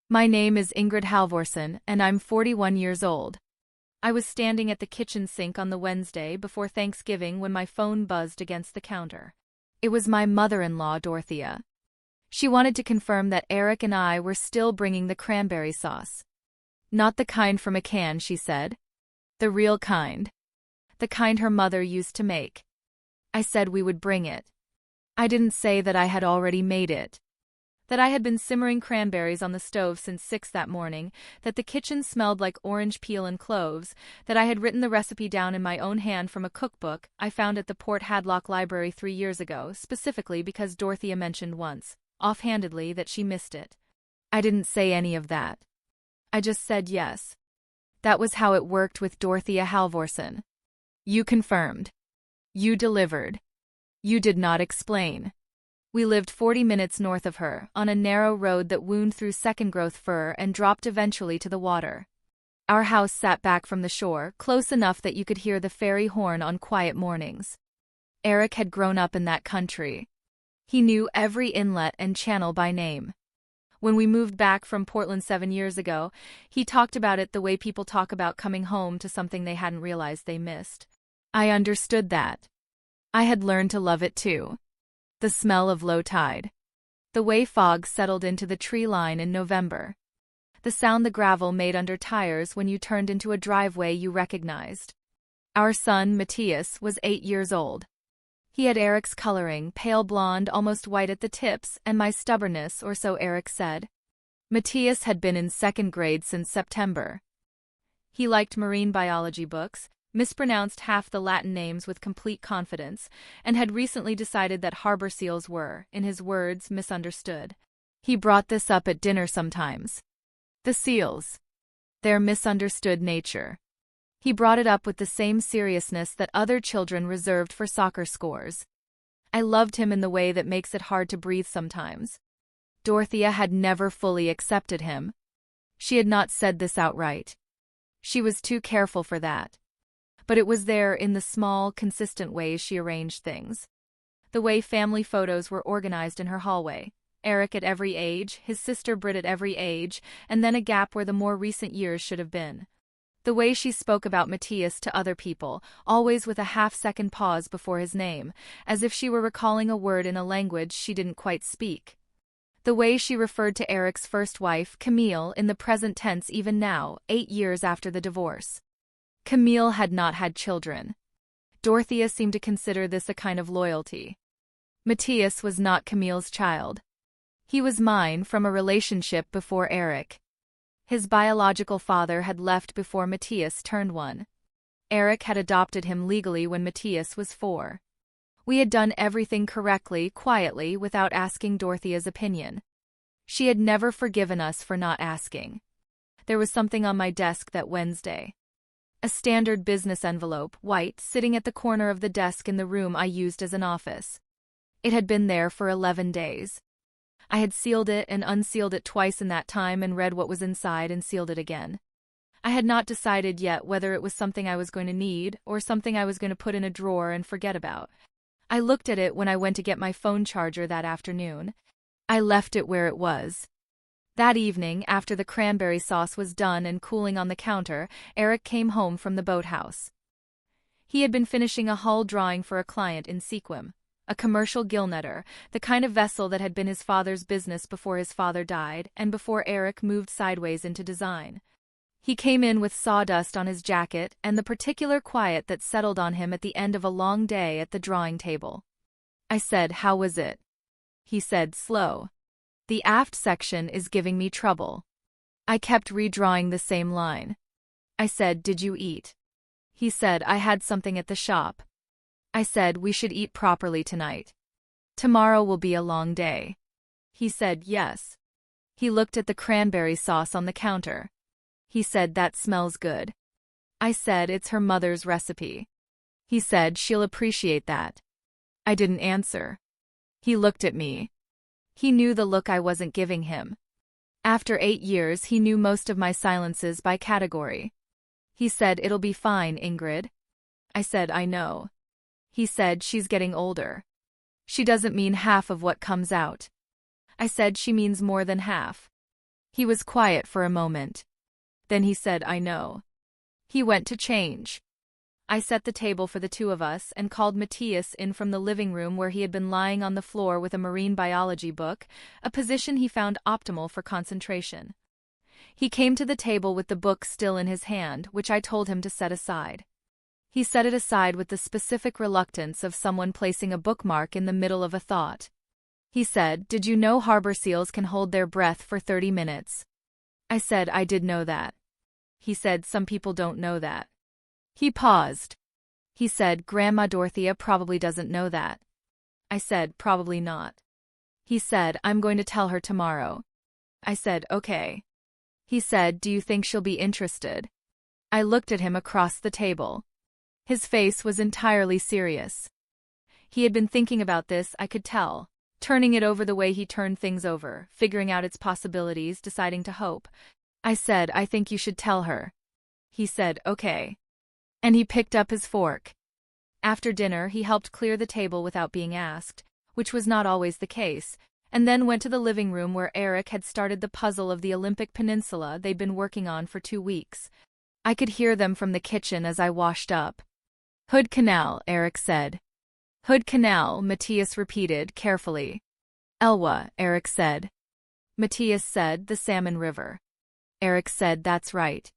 My name is Ingrid Halvorsen, and I'm 41 years old. I was standing at the kitchen sink on the Wednesday before Thanksgiving when my phone buzzed against the counter. It was my mother-in-law, Dorothea. She wanted to confirm that Eric and I were still bringing the cranberry sauce. Not the kind from a can, she said. The real kind. The kind her mother used to make. I said we would bring it. I didn't say that I had already made it. That I had been simmering cranberries on the stove since 6 that morning, that the kitchen smelled like orange peel and cloves, that I had written the recipe down in my own hand from a cookbook I found at the Port Hadlock Library 3 years ago, specifically because Dorothea mentioned once, offhandedly, that she missed it. I didn't say any of that. I just said yes. That was how it worked with Dorothea Halvorsen. You confirmed. You delivered. You did not explain. We lived 40 minutes north of her, on a narrow road that wound through second-growth fir and dropped eventually to the water. Our house sat back from the shore, close enough that you could hear the ferry horn on quiet mornings. Eric had grown up in that country. He knew every inlet and channel by name. When we moved back from Portland 7 years ago, he talked about it the way people talk about coming home to something they hadn't realized they missed. I understood that. I had learned to love it too. The smell of low tide. The way fog settled into the tree line in November. The sound the gravel made under tires when you turned into a driveway you recognized. Our son, Matthias, was 8 years old. He had Eric's coloring, pale blonde, almost white at the tips, and my stubbornness, or so Eric said. Matthias had been in 2nd grade since September. He liked marine biology books, mispronounced half the Latin names with complete confidence, and had recently decided that harbor seals were, in his words, misunderstood. He brought this up at dinner sometimes. The seals. Their misunderstood nature. He brought it up with the same seriousness that other children reserved for soccer scores. I loved him in the way that makes it hard to breathe sometimes. Dorothea had never fully accepted him. She had not said this outright. She was too careful for that. But it was there in the small, consistent ways she arranged things. The way family photos were organized in her hallway. Eric at every age, his sister Brit at every age, and then a gap where the more recent years should have been. The way she spoke about Matthias to other people, always with a half-second pause before his name, as if she were recalling a word in a language she didn't quite speak. The way she referred to Eric's first wife, Camille, in the present tense even now, 8 years after the divorce. Camille had not had children. Dorothea seemed to consider this a kind of loyalty. Matthias was not Camille's child. He was mine from a relationship before Eric. His biological father had left before Matthias turned 1. Eric had adopted him legally when Matthias was 4. We had done everything correctly, quietly, without asking Dorothea's opinion. She had never forgiven us for not asking. There was something on my desk that Wednesday. A standard business envelope, white, sitting at the corner of the desk in the room I used as an office. It had been there for 11 days. I had sealed it and unsealed it twice in that time and read what was inside and sealed it again. I had not decided yet whether it was something I was going to need or something I was going to put in a drawer and forget about. I looked at it when I went to get my phone charger that afternoon. I left it where it was. That evening, after the cranberry sauce was done and cooling on the counter, Eric came home from the boathouse. He had been finishing a hull drawing for a client in Sequim, a commercial gillnetter, the kind of vessel that had been his father's business before his father died and before Eric moved sideways into design. He came in with sawdust on his jacket and the particular quiet that settled on him at the end of a long day at the drawing table. I said, "How was it?" He said, slow. "The aft section is giving me trouble." I kept redrawing the same line. I said, "Did you eat?" He said, "I had something at the shop." I said, "We should eat properly tonight. Tomorrow will be a long day." He said, "Yes." He looked at the cranberry sauce on the counter. He said, "That smells good." I said, "It's her mother's recipe." He said, "She'll appreciate that." I didn't answer. He looked at me. He knew the look I wasn't giving him. After 8 years, he knew most of my silences by category. He said, "It'll be fine, Ingrid." I said, "I know." He said, "She's getting older. She doesn't mean half of what comes out." I said, "She means more than half." He was quiet for a moment. Then he said, I know. He went to change. I set the table for the two of us and called Matthias in from the living room where he had been lying on the floor with a marine biology book, a position he found optimal for concentration. He came to the table with the book still in his hand, which I told him to set aside. He set it aside with the specific reluctance of someone placing a bookmark in the middle of a thought. He said, Did you know harbor seals can hold their breath for 30 minutes? I said I did know that. He said some people don't know that. He paused. He said, Grandma Dorothea probably doesn't know that. I said, probably not. He said, I'm going to tell her tomorrow. I said, okay. He said, do you think she'll be interested? I looked at him across the table. His face was entirely serious. He had been thinking about this, I could tell, turning it over the way he turned things over, figuring out its possibilities, deciding to hope. I said, I think you should tell her. He said, okay. And he picked up his fork. After dinner, he helped clear the table without being asked, which was not always the case, and then went to the living room where Eric had started the puzzle of the Olympic Peninsula they'd been working on for 2 weeks. I could hear them from the kitchen as I washed up. Hood Canal, Eric said. Hood Canal, Matthias repeated carefully. Elwha, Eric said. Matthias said, the Salmon River. Eric said, that's right.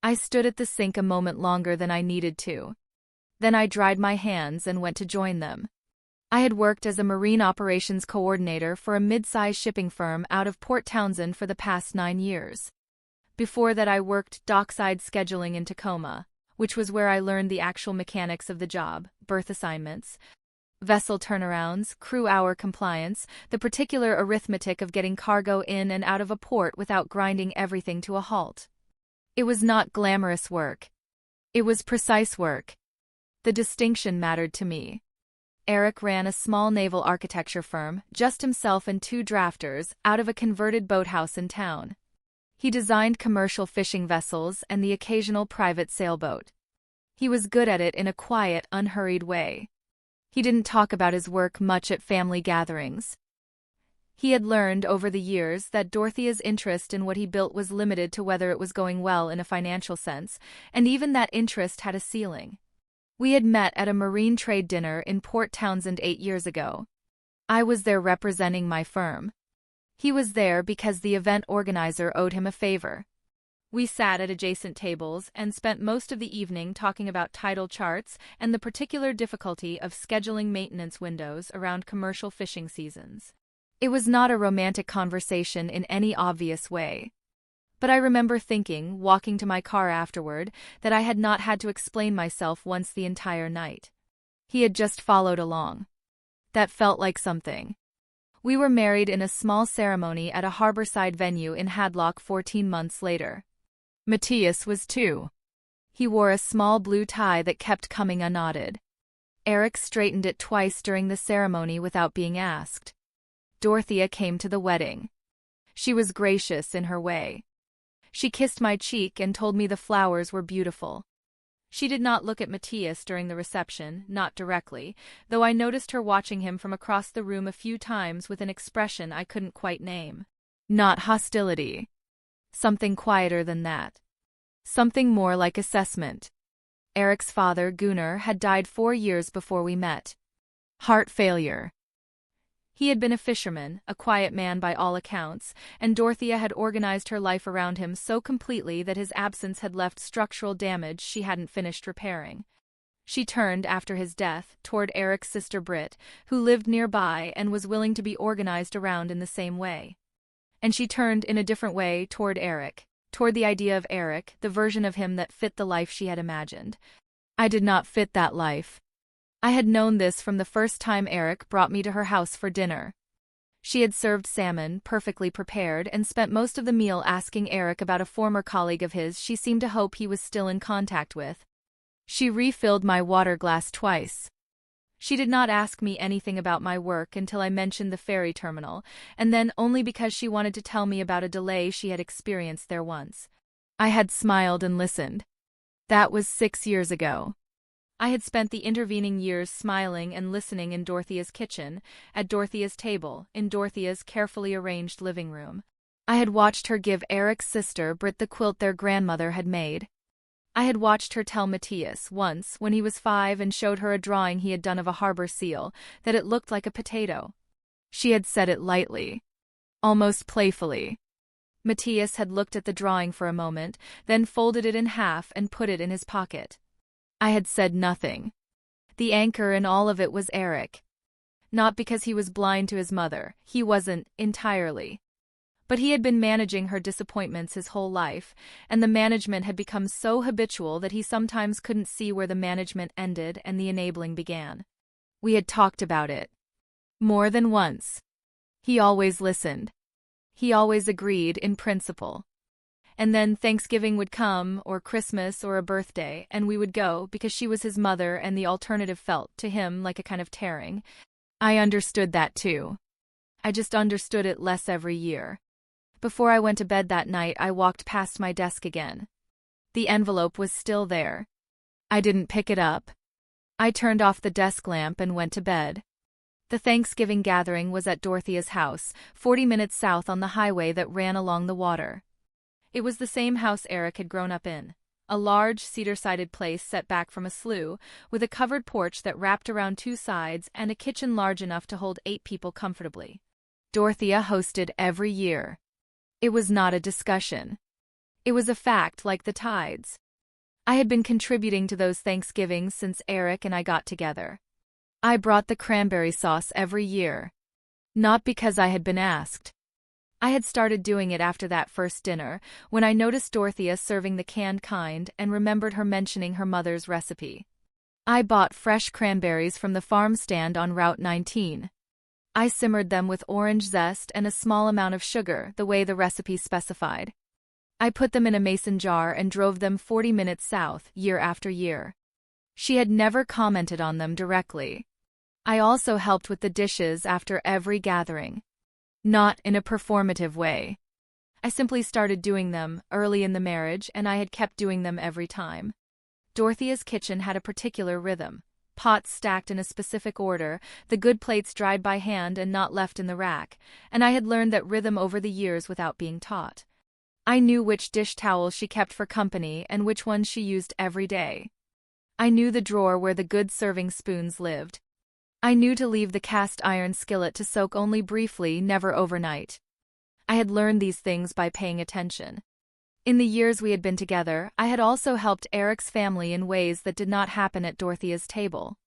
I stood at the sink a moment longer than I needed to. Then I dried my hands and went to join them. I had worked as a marine operations coordinator for a mid-size shipping firm out of Port Townsend for the past 9 years. Before that I worked dockside scheduling in Tacoma, which was where I learned the actual mechanics of the job, berth assignments, vessel turnarounds, crew hour compliance, the particular arithmetic of getting cargo in and out of a port without grinding everything to a halt. It was not glamorous work. It was precise work. The distinction mattered to me. Eric ran a small naval architecture firm, just himself and 2 drafters, out of a converted boathouse in town. He designed commercial fishing vessels and the occasional private sailboat. He was good at it in a quiet, unhurried way. He didn't talk about his work much at family gatherings. He had learned over the years that Dorothea's interest in what he built was limited to whether it was going well in a financial sense, and even that interest had a ceiling. We had met at a marine trade dinner in Port Townsend 8 years ago. I was there representing my firm. He was there because the event organizer owed him a favor. We sat at adjacent tables and spent most of the evening talking about tidal charts and the particular difficulty of scheduling maintenance windows around commercial fishing seasons. It was not a romantic conversation in any obvious way. But I remember thinking, walking to my car afterward, that I had not had to explain myself once the entire night. He had just followed along. That felt like something. We were married in a small ceremony at a harborside venue in Hadlock 14 months later. Matthias was too. He wore a small blue tie that kept coming unknotted. Eric straightened it twice during the ceremony without being asked. Dorothea came to the wedding. She was gracious in her way. She kissed my cheek and told me the flowers were beautiful. She did not look at Matthias during the reception, not directly, though I noticed her watching him from across the room a few times with an expression I couldn't quite name. Not hostility. Something quieter than that. Something more like assessment. Eric's father, Gunnar, had died 4 years before we met. Heart failure. He had been a fisherman, a quiet man by all accounts, and Dorothea had organized her life around him so completely that his absence had left structural damage she hadn't finished repairing. She turned, after his death, toward Eric's sister Britt, who lived nearby and was willing to be organized around in the same way. And she turned in a different way toward Eric, toward the idea of Eric, the version of him that fit the life she had imagined. I did not fit that life. I had known this from the first time Eric brought me to her house for dinner. She had served salmon, perfectly prepared, and spent most of the meal asking Eric about a former colleague of his she seemed to hope he was still in contact with. She refilled my water glass twice. She did not ask me anything about my work until I mentioned the ferry terminal, and then only because she wanted to tell me about a delay she had experienced there once. I had smiled and listened. That was 6 years ago. I had spent the intervening years smiling and listening in Dorothea's kitchen, at Dorothea's table, in Dorothea's carefully arranged living room. I had watched her give Eric's sister Britt the quilt their grandmother had made. I had watched her tell Matthias once, when he was 5 and showed her a drawing he had done of a harbor seal, that it looked like a potato. She had said it lightly, almost playfully. Matthias had looked at the drawing for a moment, then folded it in half and put it in his pocket. I had said nothing. The anchor in all of it was Eric. Not because he was blind to his mother, he wasn't, entirely. But he had been managing her disappointments his whole life, and the management had become so habitual that he sometimes couldn't see where the management ended and the enabling began. We had talked about it. More than once. He always listened. He always agreed in principle. And then Thanksgiving would come, or Christmas, or a birthday, and we would go because she was his mother and the alternative felt, to him, like a kind of tearing. I understood that too. I just understood it less every year. Before I went to bed that night, I walked past my desk again. The envelope was still there. I didn't pick it up. I turned off the desk lamp and went to bed. The Thanksgiving gathering was at Dorothea's house, 40 minutes south on the highway that ran along the water. It was the same house Eric had grown up in, a large cedar-sided place set back from a slough, with a covered porch that wrapped around 2 sides and a kitchen large enough to hold 8 people comfortably. Dorothea hosted every year. It was not a discussion. It was a fact like the tides. I had been contributing to those Thanksgivings since Eric and I got together. I brought the cranberry sauce every year. Not because I had been asked. I had started doing it after that first dinner, when I noticed Dorothea serving the canned kind and remembered her mentioning her mother's recipe. I bought fresh cranberries from the farm stand on Route 19. I simmered them with orange zest and a small amount of sugar, the way the recipe specified. I put them in a mason jar and drove them 40 minutes south, year after year. She had never commented on them directly. I also helped with the dishes after every gathering. Not in a performative way. I simply started doing them early in the marriage, and I had kept doing them every time. Dorothea's kitchen had a particular rhythm. Pots stacked in a specific order, the good plates dried by hand and not left in the rack, and I had learned that rhythm over the years without being taught. I knew which dish towels she kept for company and which ones she used every day. I knew the drawer where the good serving spoons lived. I knew to leave the cast iron skillet to soak only briefly, never overnight. I had learned these things by paying attention. In the years we had been together, I had also helped Eric's family in ways that did not happen at Dorothea's table.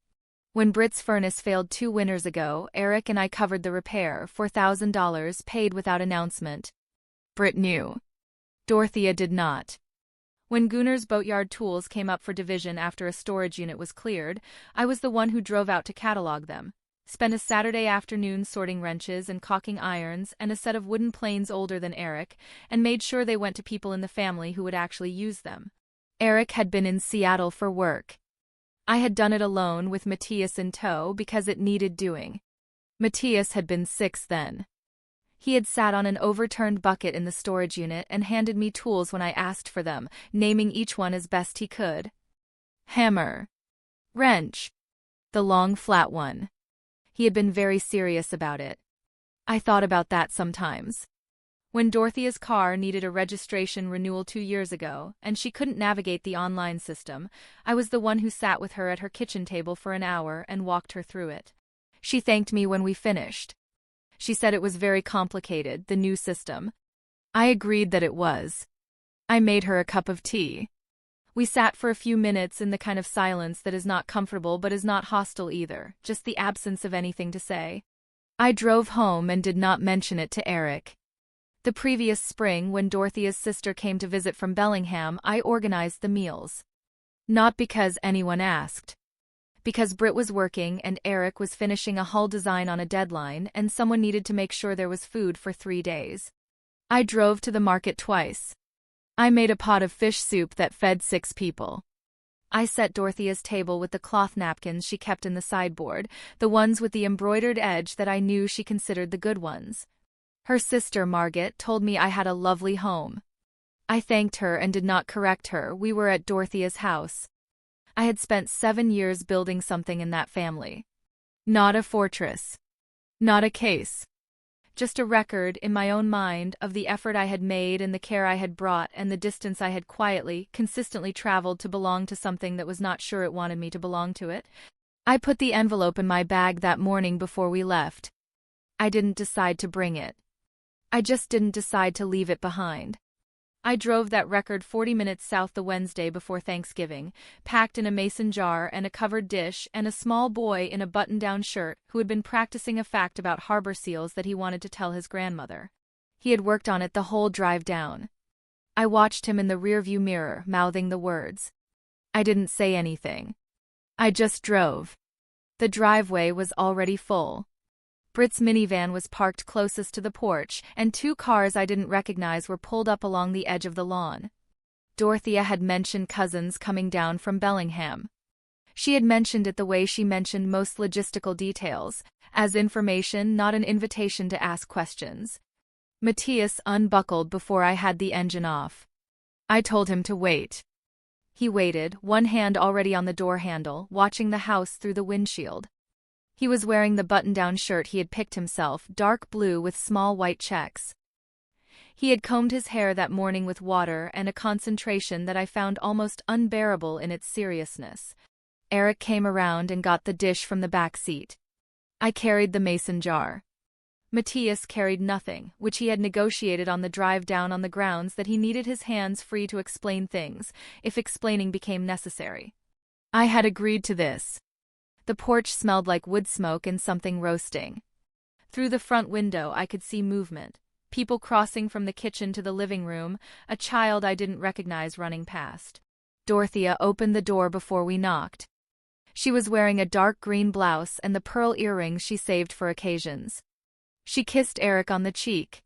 When Britt's furnace failed 2 winters ago, Eric and I covered the repair, $4,000 paid without announcement. Britt knew. Dorothea did not. When Gunnar's boatyard tools came up for division after a storage unit was cleared, I was the one who drove out to catalog them. Spent a Saturday afternoon sorting wrenches and caulking irons and a set of wooden planes older than Eric, and made sure they went to people in the family who would actually use them. Eric had been in Seattle for work. I had done it alone with Matthias in tow because it needed doing. Matthias had been 6 then. He had sat on an overturned bucket in the storage unit and handed me tools when I asked for them, naming each one as best he could. Hammer. Wrench. The long flat one. He had been very serious about it. I thought about that sometimes. When Dorothea's car needed a registration renewal 2 years ago, and she couldn't navigate the online system, I was the one who sat with her at her kitchen table for an hour and walked her through it. She thanked me when we finished. She said it was very complicated, the new system. I agreed that it was. I made her a cup of tea. We sat for a few minutes in the kind of silence that is not comfortable but is not hostile either, just the absence of anything to say. I drove home and did not mention it to Eric. The previous spring, when Dorothea's sister came to visit from Bellingham, I organized the meals. Not because anyone asked. Because Britt was working and Eric was finishing a hull design on a deadline and someone needed to make sure there was food for 3 days. I drove to the market twice. I made a pot of fish soup that fed 6 people. I set Dorothea's table with the cloth napkins she kept in the sideboard, the ones with the embroidered edge that I knew she considered the good ones. Her sister, Margaret, told me I had a lovely home. I thanked her and did not correct her. We were at Dorothea's house. I had spent 7 years building something in that family. Not a fortress. Not a case. just a record, in my own mind, of the effort I had made and the care I had brought and the distance I had quietly, consistently traveled to belong to something that was not sure it wanted me to belong to it. I put the envelope in my bag that morning before we left. I didn't decide to bring it. I just didn't decide to leave it behind. I drove that record 40 minutes south the Wednesday before Thanksgiving, packed in a mason jar and a covered dish and a small boy in a button-down shirt who had been practicing a fact about harbor seals that he wanted to tell his grandmother. He had worked on it the whole drive down. I watched him in the rearview mirror, mouthing the words. I didn't say anything. I just drove. The driveway was already full. Britt's minivan was parked closest to the porch, and 2 cars I didn't recognize were pulled up along the edge of the lawn. Dorothea had mentioned cousins coming down from Bellingham. She had mentioned it the way she mentioned most logistical details, as information, not an invitation to ask questions. Matthias unbuckled before I had the engine off. I told him to wait. He waited, one hand already on the door handle, watching the house through the windshield. He was wearing the button-down shirt he had picked himself, dark blue with small white checks. He had combed his hair that morning with water and a concentration that I found almost unbearable in its seriousness. Eric came around and got the dish from the back seat. I carried the mason jar. Matthias carried nothing, which he had negotiated on the drive down on the grounds that he needed his hands free to explain things, if explaining became necessary. I had agreed to this. The porch smelled like wood smoke and something roasting. Through the front window I could see movement, people crossing from the kitchen to the living room, a child I didn't recognize running past. Dorothea opened the door before we knocked. She was wearing a dark green blouse and the pearl earrings she saved for occasions. She kissed Eric on the cheek.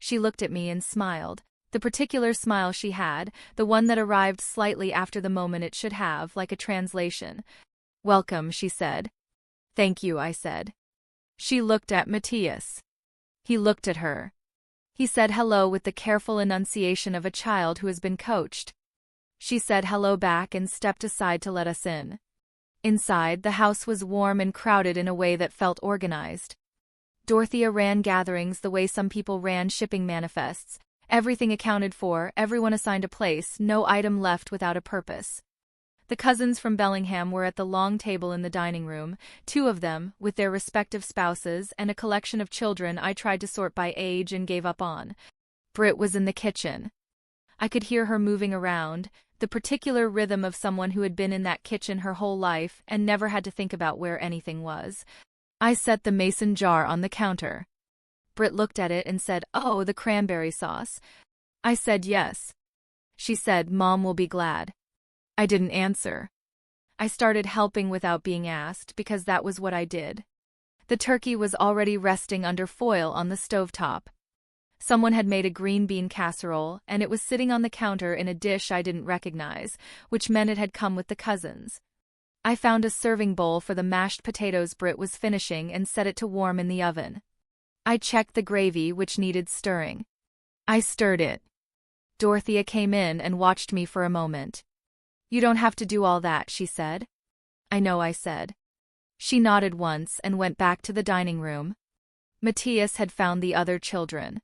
She looked at me and smiled, the particular smile she had, the one that arrived slightly after the moment it should have, like a translation. "Welcome," she said. "Thank you," I said. She looked at Matthias. He looked at her. He said hello with the careful enunciation of a child who has been coached. She said hello back and stepped aside to let us in. Inside, the house was warm and crowded in a way that felt organized. Dorothea ran gatherings the way some people ran shipping manifests. Everything accounted for, everyone assigned a place, no item left without a purpose. The cousins from Bellingham were at the long table in the dining room, 2 of them, with their respective spouses, and a collection of children I tried to sort by age and gave up on. Britt was in the kitchen. I could hear her moving around, the particular rhythm of someone who had been in that kitchen her whole life and never had to think about where anything was. I set the mason jar on the counter. Britt looked at it and said, "Oh, the cranberry sauce." I said yes. She said, "Mom will be glad." I didn't answer. I started helping without being asked because that was what I did. The turkey was already resting under foil on the stovetop. Someone had made a green bean casserole, and it was sitting on the counter in a dish I didn't recognize, which meant it had come with the cousins. I found a serving bowl for the mashed potatoes Britt was finishing and set it to warm in the oven. I checked the gravy, which needed stirring. I stirred it. Dorothea came in and watched me for a moment. "You don't have to do all that," she said. "I know," I said. She nodded once and went back to the dining room. Matthias had found the other children.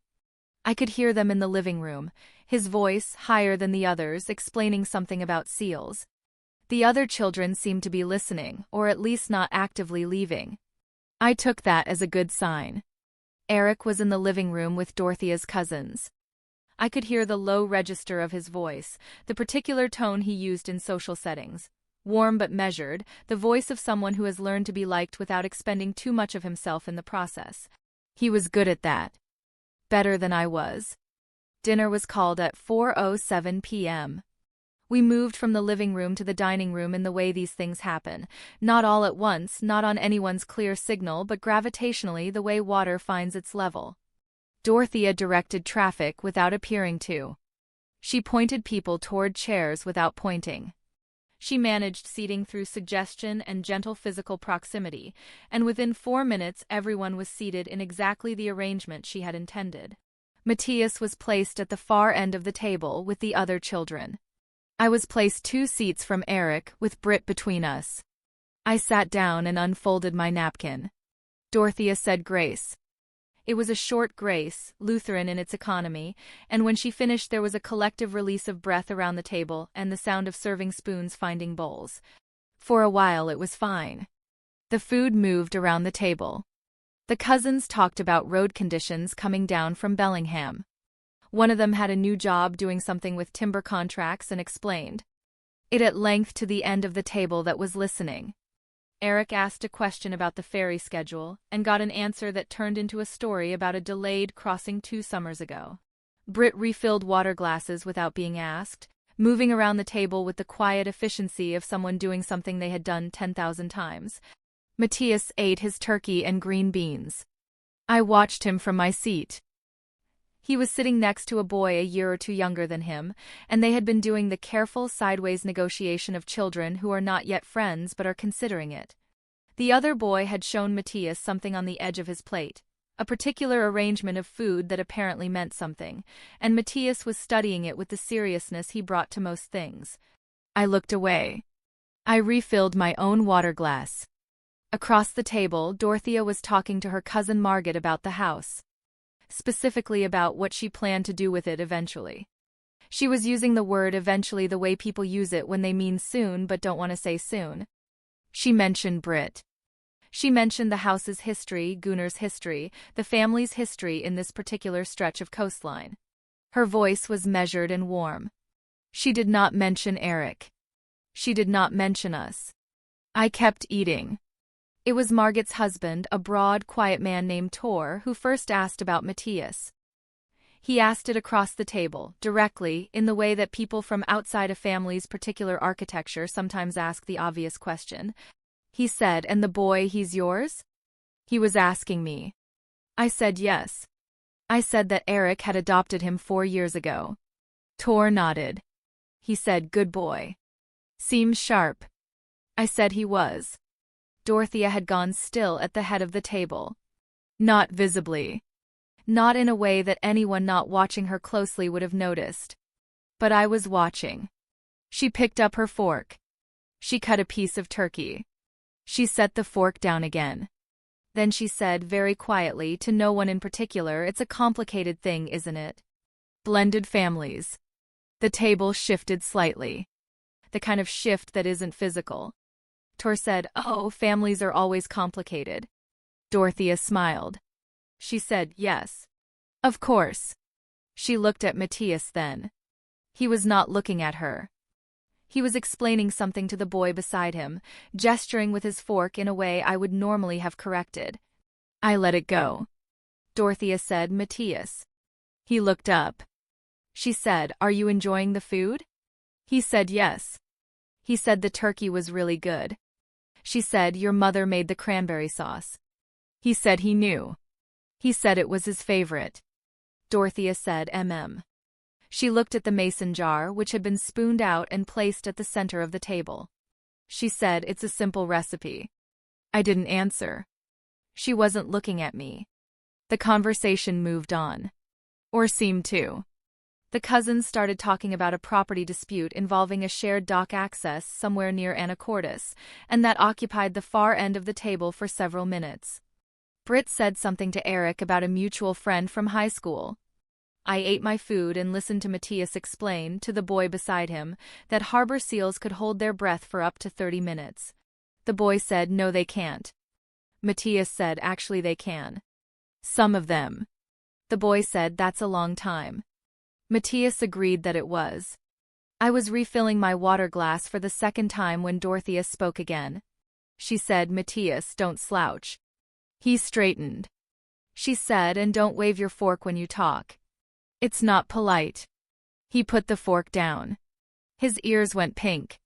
I could hear them in the living room, his voice, higher than the others, explaining something about seals. The other children seemed to be listening, or at least not actively leaving. I took that as a good sign. Eric was in the living room with Dorothea's cousins. I could hear the low register of his voice, the particular tone he used in social settings. Warm but measured, the voice of someone who has learned to be liked without expending too much of himself in the process. He was good at that. Better than I was. Dinner was called at 4:07 p.m. We moved from the living room to the dining room in the way these things happen, not all at once, not on anyone's clear signal, but gravitationally the way water finds its level. Dorothea directed traffic without appearing to. She pointed people toward chairs without pointing. She managed seating through suggestion and gentle physical proximity, and within 4 minutes everyone was seated in exactly the arrangement she had intended. Matthias was placed at the far end of the table with the other children. I was placed 2 seats from Eric, with Britt between us. I sat down and unfolded my napkin. Dorothea said grace. It was a short grace, Lutheran in its economy, and when she finished there was a collective release of breath around the table and the sound of serving spoons finding bowls. For a while it was fine. The food moved around the table. The cousins talked about road conditions coming down from Bellingham. One of them had a new job doing something with timber contracts and explained it at length to the end of the table that was listening. Eric asked a question about the ferry schedule and got an answer that turned into a story about a delayed crossing 2 summers ago. Britt refilled water glasses without being asked, moving around the table with the quiet efficiency of someone doing something they had done 10,000 times. Matthias ate his turkey and green beans. I watched him from my seat. He was sitting next to a boy a year or two younger than him, and they had been doing the careful sideways negotiation of children who are not yet friends but are considering it. The other boy had shown Matthias something on the edge of his plate, a particular arrangement of food that apparently meant something, and Matthias was studying it with the seriousness he brought to most things. I looked away. I refilled my own water glass. Across the table, Dorothea was talking to her cousin Margaret about the house. Specifically about what she planned to do with it eventually. She was using the word eventually the way people use it when they mean soon but don't want to say soon. She mentioned Britt. She mentioned the house's history, Gunnar's history, the family's history in this particular stretch of coastline. Her voice was measured and warm. She did not mention Eric. She did not mention us. I kept eating. It was Margit's husband, a broad, quiet man named Tor, who first asked about Matthias. He asked it across the table, directly, in the way that people from outside a family's particular architecture sometimes ask the obvious question. He said, "And the boy, he's yours?" He was asking me. I said yes. I said that Eric had adopted him 4 years ago. Tor nodded. He said, "Good boy. Seems sharp." I said he was. Dorothea had gone still at the head of the table. Not visibly. Not in a way that anyone not watching her closely would have noticed. But I was watching. She picked up her fork. She cut a piece of turkey. She set the fork down again. Then she said very quietly to no one in particular, "It's a complicated thing, isn't it? Blended families." The table shifted slightly. The kind of shift that isn't physical. Tor said, "Oh, families are always complicated." Dorothea smiled. She said, "Yes. Of course." She looked at Matthias then. He was not looking at her. He was explaining something to the boy beside him, gesturing with his fork in a way I would normally have corrected. I let it go. Dorothea said, "Matthias." He looked up. She said, "Are you enjoying the food?" He said yes. He said the turkey was really good. She said, "Your mother made the cranberry sauce." He said he knew. He said it was his favorite. Dorothea said, She looked at the mason jar, which had been spooned out and placed at the center of the table. She said, "It's a simple recipe." I didn't answer. She wasn't looking at me. The conversation moved on. Or seemed to. The cousins started talking about a property dispute involving a shared dock access somewhere near Anacortes, and that occupied the far end of the table for several minutes. Britt said something to Eric about a mutual friend from high school. I ate my food and listened to Matthias explain, to the boy beside him, that harbor seals could hold their breath for up to 30 minutes. The boy said, "No, they can't." Matthias said, "Actually, they can. Some of them." The boy said, "That's a long time." Matthias agreed that it was. I was refilling my water glass for the second time when Dorothea spoke again. She said, "Matthias, don't slouch." He straightened. She said, "And don't wave your fork when you talk. It's not polite." He put the fork down. His ears went pink.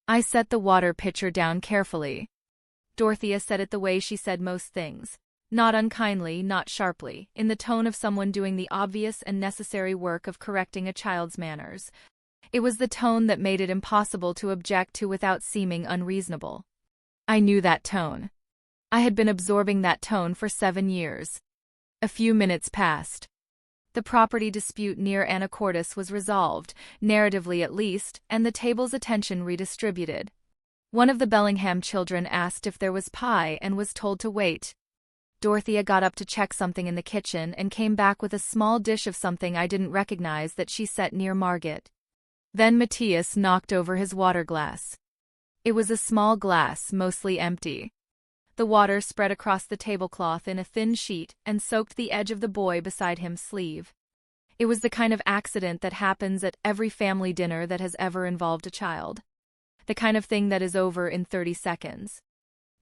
I set the water pitcher down carefully. Dorothea said it the way she said most things. Not unkindly, not sharply, in the tone of someone doing the obvious and necessary work of correcting a child's manners. It was the tone that made it impossible to object to without seeming unreasonable. I knew that tone. I had been absorbing that tone for 7 years. A few minutes passed. The property dispute near Anacortes was resolved, narratively at least, and the table's attention redistributed. One of the Bellingham children asked if there was pie and was told to wait. Dorothea got up to check something in the kitchen and came back with a small dish of something I didn't recognize that she set near Margot. Then Matthias knocked over his water glass. It was a small glass, mostly empty. The water spread across the tablecloth in a thin sheet and soaked the edge of the boy beside him's sleeve. It was the kind of accident that happens at every family dinner that has ever involved a child. The kind of thing that is over in 30 seconds.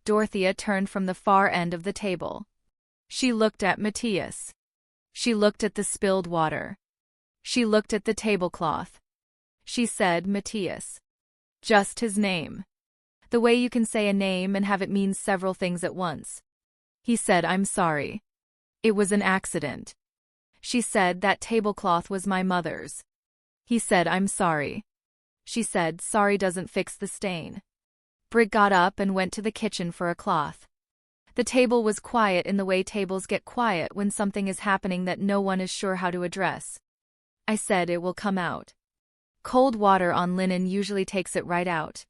Dorothea turned from the far end of the table. She looked at Matthias. She looked at the spilled water. She looked at the tablecloth. She said Matthias. Just his name. The way you can say a name and have it mean several things at once. He said, I'm sorry. It was an accident. She said, that tablecloth was my mother's. He said, I'm sorry. She said, sorry doesn't fix the stain. Britt got up and went to the kitchen for a cloth. The table was quiet in the way tables get quiet when something is happening that no one is sure how to address. I said, it will come out. Cold water on linen usually takes it right out.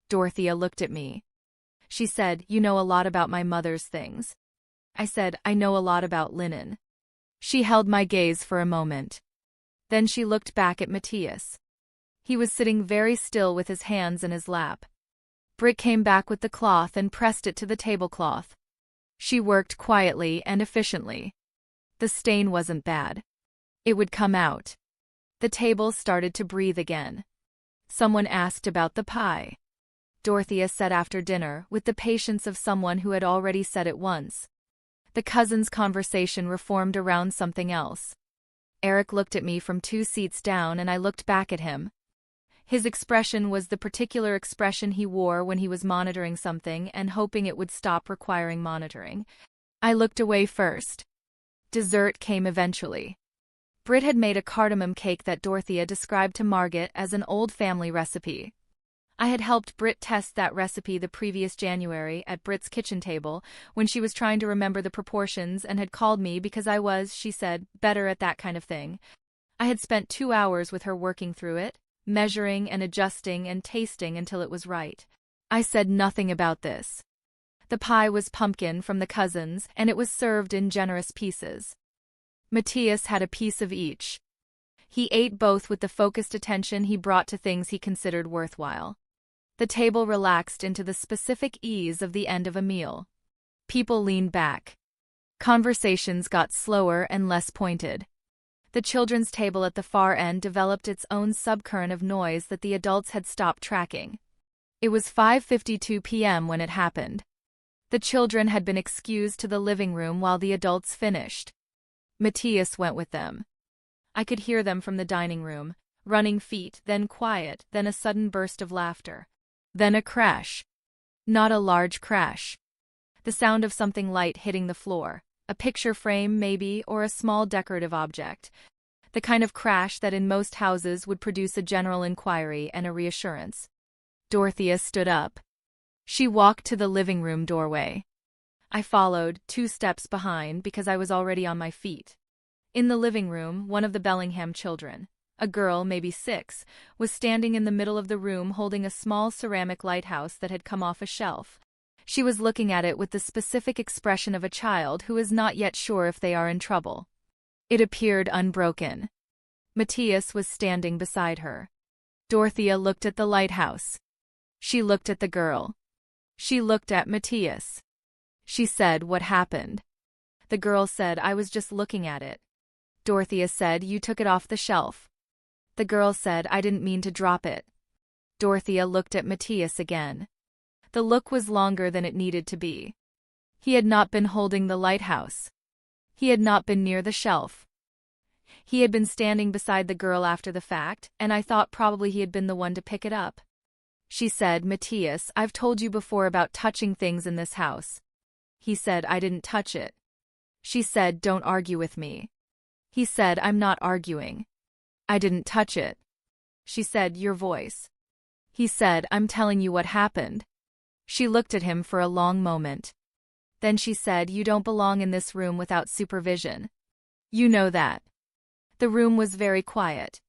Dorothea looked at me. She said, you know a lot about my mother's things. I said, I know a lot about linen. She held my gaze for a moment. Then she looked back at Matthias. He was sitting very still with his hands in his lap. Britt came back with the cloth and pressed it to the tablecloth. She worked quietly and efficiently. The stain wasn't bad. It would come out. The table started to breathe again. Someone asked about the pie. Dorothea said after dinner, with the patience of someone who had already said it once. The cousins' conversation reformed around something else. Eric looked at me from 2 seats down and I looked back at him. His expression was the particular expression he wore when he was monitoring something and hoping it would stop requiring monitoring. I looked away first. Dessert came eventually. Britt had made a cardamom cake that Dorothea described to Margot as an old family recipe. I had helped Britt test that recipe the previous January at Britt's kitchen table when she was trying to remember the proportions and had called me because I was, she said, better at that kind of thing. I had spent 2 hours with her working through it, measuring and adjusting and tasting until it was right. I said nothing about this. The pie was pumpkin from the cousins and it was served in generous pieces. Matthias had a piece of each. He ate both with the focused attention he brought to things he considered worthwhile. The table relaxed into the specific ease of the end of a meal. People leaned back. Conversations got slower and less pointed. The children's table at the far end developed its own subcurrent of noise that the adults had stopped tracking. It was 5:52 p.m. when it happened. The children had been excused to the living room while the adults finished. Matthias went with them. I could hear them from the dining room, running feet, then quiet, then a sudden burst of laughter. Then a crash. Not a large crash. The sound of something light hitting the floor, a picture frame maybe, or a small decorative object. The kind of crash that in most houses would produce a general inquiry and a reassurance. Dorothea stood up. She walked to the living room doorway. I followed, 2 steps behind because I was already on my feet. In the living room, one of the Bellingham children, a girl maybe 6, was standing in the middle of the room holding a small ceramic lighthouse that had come off a shelf. She was looking at it with the specific expression of a child who is not yet sure if they are in trouble. It appeared unbroken. Matthias was standing beside her. Dorothea looked at the lighthouse. She looked at the girl. She looked at Matthias. She said, "What happened?" The girl said, "I was just looking at it." Dorothea said, "You took it off the shelf." The girl said, "I didn't mean to drop it." Dorothea looked at Matthias again. The look was longer than it needed to be. He had not been holding the lighthouse. He had not been near the shelf. He had been standing beside the girl after the fact, and I thought probably he had been the one to pick it up. She said, "Matthias, I've told you before about touching things in this house." He said, "I didn't touch it." She said, "Don't argue with me." He said, "I'm not arguing. I didn't touch it." She said, "Your voice." He said, "I'm telling you what happened." She looked at him for a long moment. Then she said, "You don't belong in this room without supervision. You know that." The room was very quiet.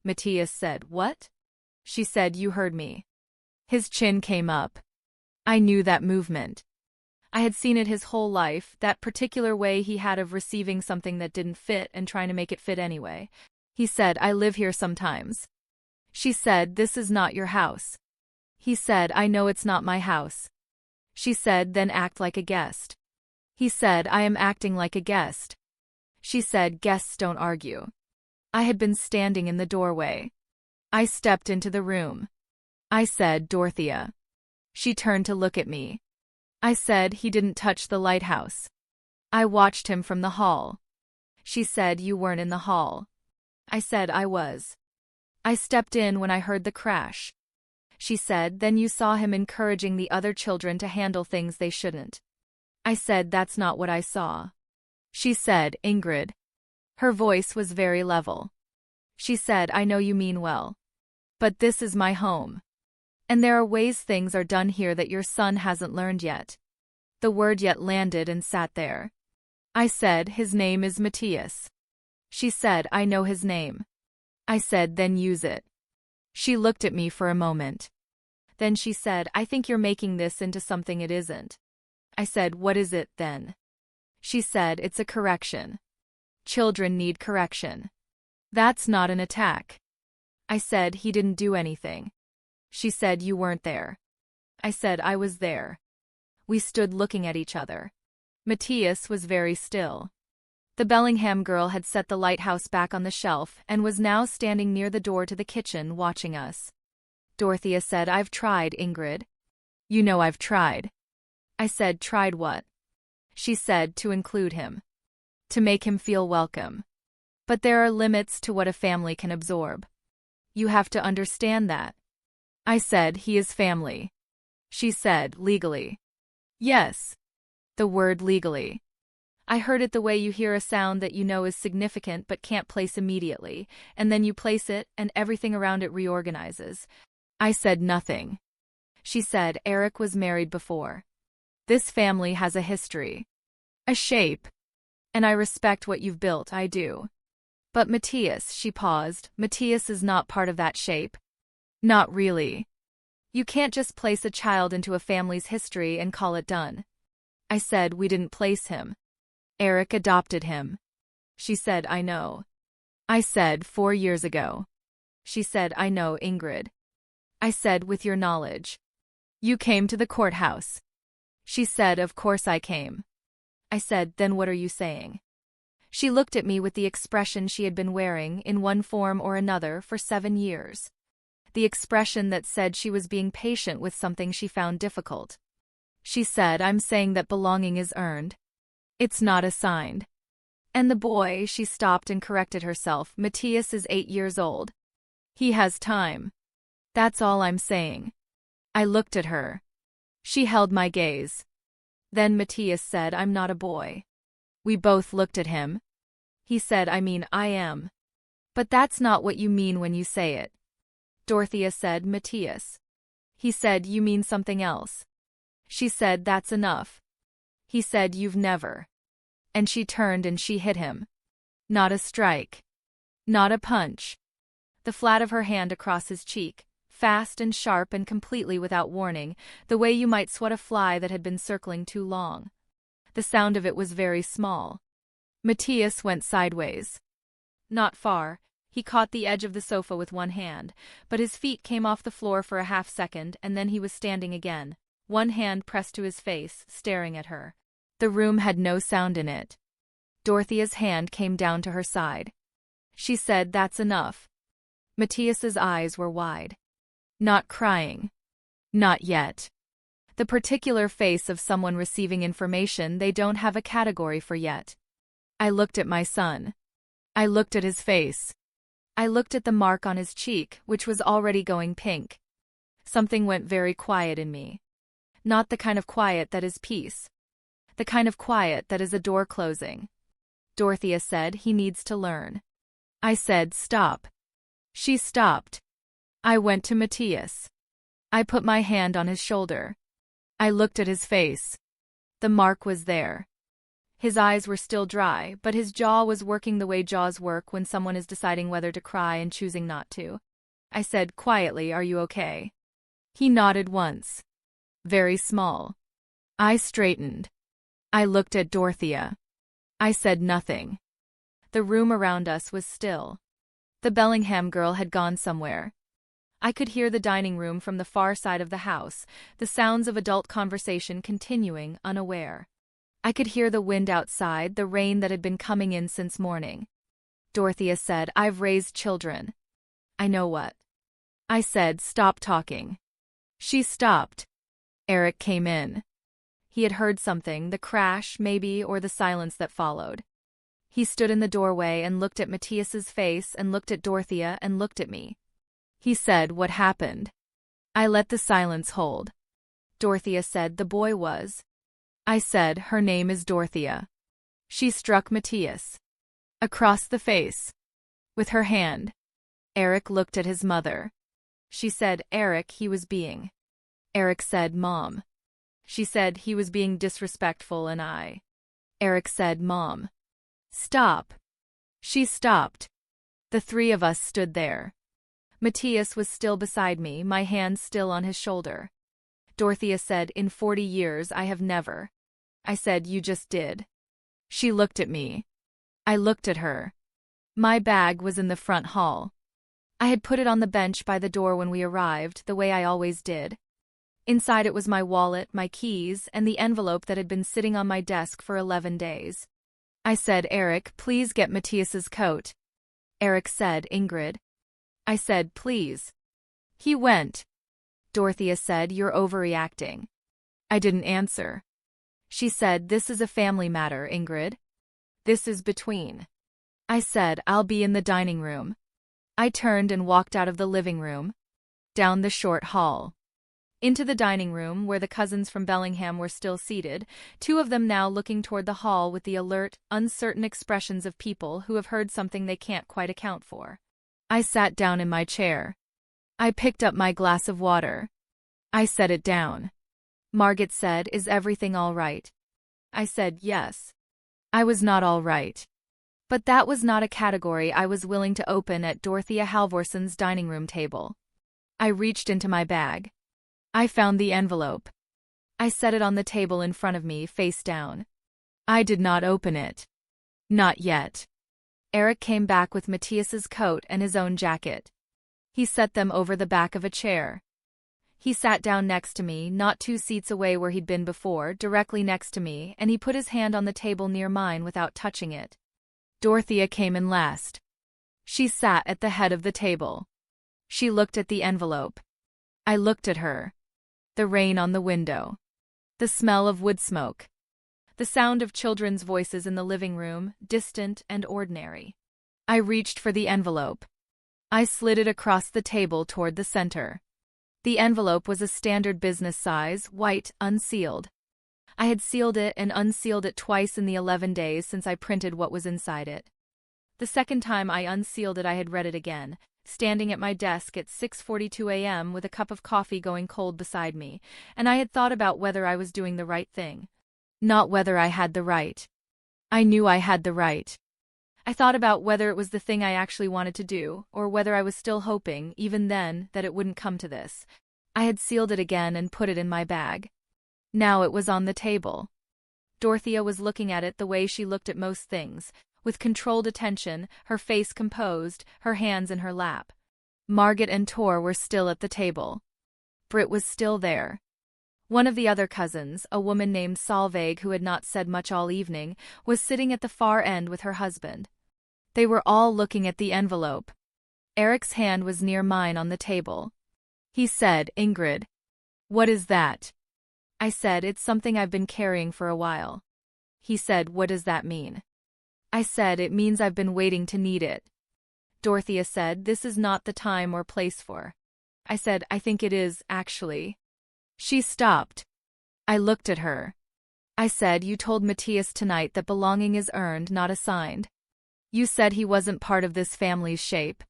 Matthias said, "What?" She said, "You heard me." His chin came up. I knew that movement. I had seen it his whole life, that particular way he had of receiving something that didn't fit and trying to make it fit anyway. He said, I live here sometimes. She said, this is not your house. He said, I know it's not my house. She said, then act like a guest. He said, I am acting like a guest. She said, guests don't argue. I had been standing in the doorway. I stepped into the room. I said, Dorothea. She turned to look at me. I said, he didn't touch the lighthouse. I watched him from the hall. She said, you weren't in the hall. I said, I was. I stepped in when I heard the crash. She said, then you saw him encouraging the other children to handle things they shouldn't. I said, that's not what I saw. She said, Ingrid. Her voice was very level. She said, I know you mean well. But this is my home. And there are ways things are done here that your son hasn't learned yet. The word yet landed and sat there. I said, his name is Matthias. She said, I know his name. I said, then use it. She looked at me for a moment. Then she said, I think you're making this into something it isn't. I said, what is it, then? She said, it's a correction. Children need correction. That's not an attack. I said, he didn't do anything. She said, you weren't there. I said, I was there. We stood looking at each other. Matthias was very still. The Bellingham girl had set the lighthouse back on the shelf and was now standing near the door to the kitchen watching us. Dorothea said, I've tried, Ingrid. You know I've tried. I said, tried what? She said, to include him. To make him feel welcome. But there are limits to what a family can absorb. You have to understand that. I said, he is family. She said, legally. Yes. The word legally. I heard it the way you hear a sound that you know is significant but can't place immediately, and then you place it and everything around it reorganizes. I said nothing. She said, Eric was married before. This family has a history. A shape. And I respect what you've built, I do. But Matthias, she paused, Matthias is not part of that shape. Not really. You can't just place a child into a family's history and call it done. I said, we didn't place him. Eric adopted him. She said, I know. I said, 4 years ago. She said, I know, Ingrid. I said, with your knowledge. You came to the courthouse. She said, of course I came. I said, then what are you saying? She looked at me with the expression she had been wearing, in one form or another, for 7 years. The expression that said she was being patient with something she found difficult. She said, I'm saying that belonging is earned. It's not assigned. And the boy, she stopped and corrected herself, Matthias is 8 years old. He has time. That's all I'm saying. I looked at her. She held my gaze. Then Matthias said, I'm not a boy. We both looked at him. He said, I mean, I am. But that's not what you mean when you say it. Dorothea said, Matthias. He said, you mean something else. She said, that's enough. He said, you've never. And she turned and she hit him. Not a strike. Not a punch. The flat of her hand across his cheek, fast and sharp and completely without warning, the way you might swat a fly that had been circling too long. The sound of it was very small. Matthias went sideways. Not far. He caught the edge of the sofa with one hand, but his feet came off the floor for a half-second and then he was standing again, one hand pressed to his face, staring at her. The room had no sound in it. Dorothea's hand came down to her side. She said, that's enough. Matthias's eyes were wide. Not crying. Not yet. The particular face of someone receiving information they don't have a category for yet. I looked at my son. I looked at his face. I looked at the mark on his cheek, which was already going pink. Something went very quiet in me. Not the kind of quiet that is peace. The kind of quiet that is a door closing. Dorothea said, he needs to learn. I said, stop. She stopped. I went to Matthias. I put my hand on his shoulder. I looked at his face. The mark was there. His eyes were still dry, but his jaw was working the way jaws work when someone is deciding whether to cry and choosing not to. I said quietly, are you okay? He nodded once. Very small. I straightened. I looked at Dorothea. I said nothing. The room around us was still. The Bellingham girl had gone somewhere. I could hear the dining room from the far side of the house, the sounds of adult conversation continuing unaware. I could hear the wind outside, the rain that had been coming in since morning. Dorothea said, "I've raised children." "I know what." I said, "Stop talking." She stopped. Eric came in. He had heard something, the crash, maybe, or the silence that followed. He stood in the doorway and looked at Matthias's face and looked at Dorothea and looked at me. He said, "What happened?" I let the silence hold. Dorothea said, "The boy was." I said, "Her name is Dorothea." She struck Matthias across the face with her hand. Eric looked at his mother. She said, "Eric, he was being." Eric said, "Mom." She said, "He was being disrespectful and I." Eric said, "Mom. Stop." She stopped. The three of us stood there. Matthias was still beside me, my hand still on his shoulder. Dorothea said, "In 40 years I have never." I said, "You just did." She looked at me. I looked at her. My bag was in the front hall. I had put it on the bench by the door when we arrived, the way I always did. Inside it was my wallet, my keys, and the envelope that had been sitting on my desk for 11 days. I said, "Eric, please get Matthias's coat." Eric said, "Ingrid." I said, "Please." He went. Dorothea said, "You're overreacting." I didn't answer. She said, "This is a family matter, Ingrid. This is between." I said, "I'll be in the dining room." I turned and walked out of the living room, down the short hall, into the dining room where the cousins from Bellingham were still seated, two of them now looking toward the hall with the alert, uncertain expressions of people who have heard something they can't quite account for. I sat down in my chair. I picked up my glass of water. I set it down. Margaret said, "Is everything all right?" I said, "Yes." I was not all right. But that was not a category I was willing to open at Dorothea Halvorson's dining room table. I reached into my bag. I found the envelope. I set it on the table in front of me, face down. I did not open it. Not yet. Eric came back with Matthias's coat and his own jacket. He set them over the back of a chair. He sat down next to me, not 2 seats away where he'd been before, directly next to me, and he put his hand on the table near mine without touching it. Dorothea came in last. She sat at the head of the table. She looked at the envelope. I looked at her. The rain on the window. The smell of wood smoke. The sound of children's voices in the living room, distant and ordinary. I reached for the envelope. I slid it across the table toward the center. The envelope was a standard business size, white, unsealed. I had sealed it and unsealed it twice in the 11 days since I printed what was inside it. The second time I unsealed it, I had read it again, standing at my desk at 6:42 a.m. with a cup of coffee going cold beside me, and I had thought about whether I was doing the right thing. Not whether I had the right. I knew I had the right. I thought about whether it was the thing I actually wanted to do, or whether I was still hoping, even then, that it wouldn't come to this. I had sealed it again and put it in my bag. Now it was on the table. Dorothea was looking at it the way she looked at most things, with controlled attention, her face composed, her hands in her lap. Margaret and Tor were still at the table. Britt was still there. One of the other cousins, a woman named Solveig who had not said much all evening, was sitting at the far end with her husband. They were all looking at the envelope. Eric's hand was near mine on the table. He said, "Ingrid." "What is that?" I said, "It's something I've been carrying for a while." He said, "What does that mean?" I said, "It means I've been waiting to need it." Dorothea said, "This is not the time or place for." I said, "I think it is, actually." She stopped. I looked at her. I said, "You told Matthias tonight that belonging is earned, not assigned. You said he wasn't part of this family's shape.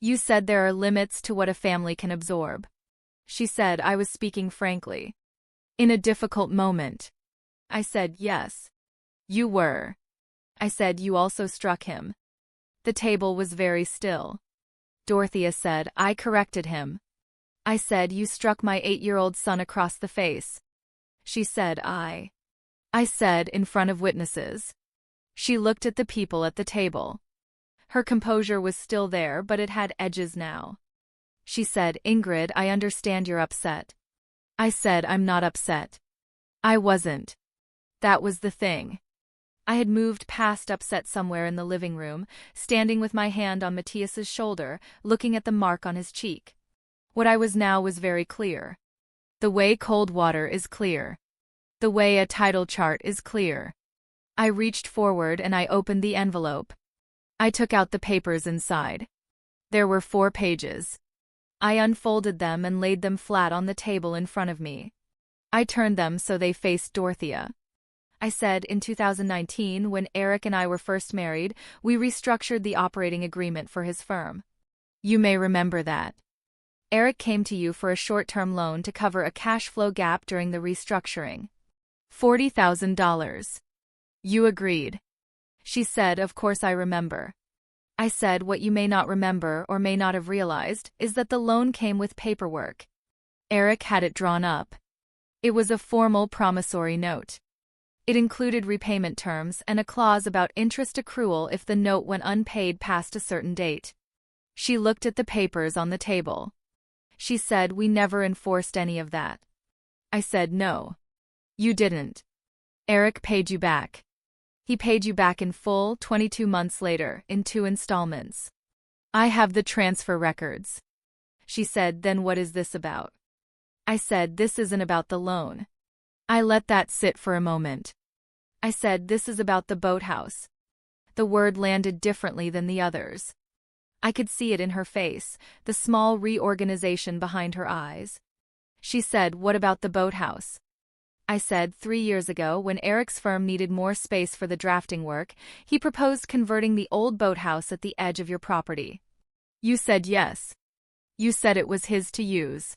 You said there are limits to what a family can absorb." She said, "I was speaking frankly. In a difficult moment." I said, "Yes. You were." I said, "You also struck him." The table was very still. Dorothea said, "I corrected him." I said, "You struck my 8-year-old son across the face." She said, I said in front of witnesses. She looked at the people at the table. Her composure was still there, but it had edges now. She said, Ingrid, I understand you're upset. I said, I'm not upset. I wasn't. That was the thing. I had moved past upset somewhere in the living room, standing with my hand on Matthias's shoulder, looking at the mark on his cheek. What I was now was very clear. The way cold water is clear. The way a title chart is clear. I reached forward and I opened the envelope. I took out the papers inside. There were 4 pages. I unfolded them and laid them flat on the table in front of me. I turned them so they faced Dorothea. I said, in 2019, when Eric and I were first married, we restructured the operating agreement for his firm. You may remember that. Eric came to you for a short-term loan to cover a cash flow gap during the restructuring. $40,000. You agreed. She said, of course I remember. I said, what you may not remember or may not have realized is that the loan came with paperwork. Eric had it drawn up. It was a formal promissory note. It included repayment terms and a clause about interest accrual if the note went unpaid past a certain date. She looked at the papers on the table. She said, we never enforced any of that. I said, no. You didn't. Eric paid you back. He paid you back in full 22 months later, in 2 installments. I have the transfer records. She said, then what is this about? I said, this isn't about the loan. I let that sit for a moment. I said, this is about the boathouse. The word landed differently than the others. I could see it in her face, the small reorganization behind her eyes. She said, what about the boathouse? I said, 3 years ago, when Eric's firm needed more space for the drafting work, he proposed converting the old boathouse at the edge of your property. You said yes. You said it was his to use.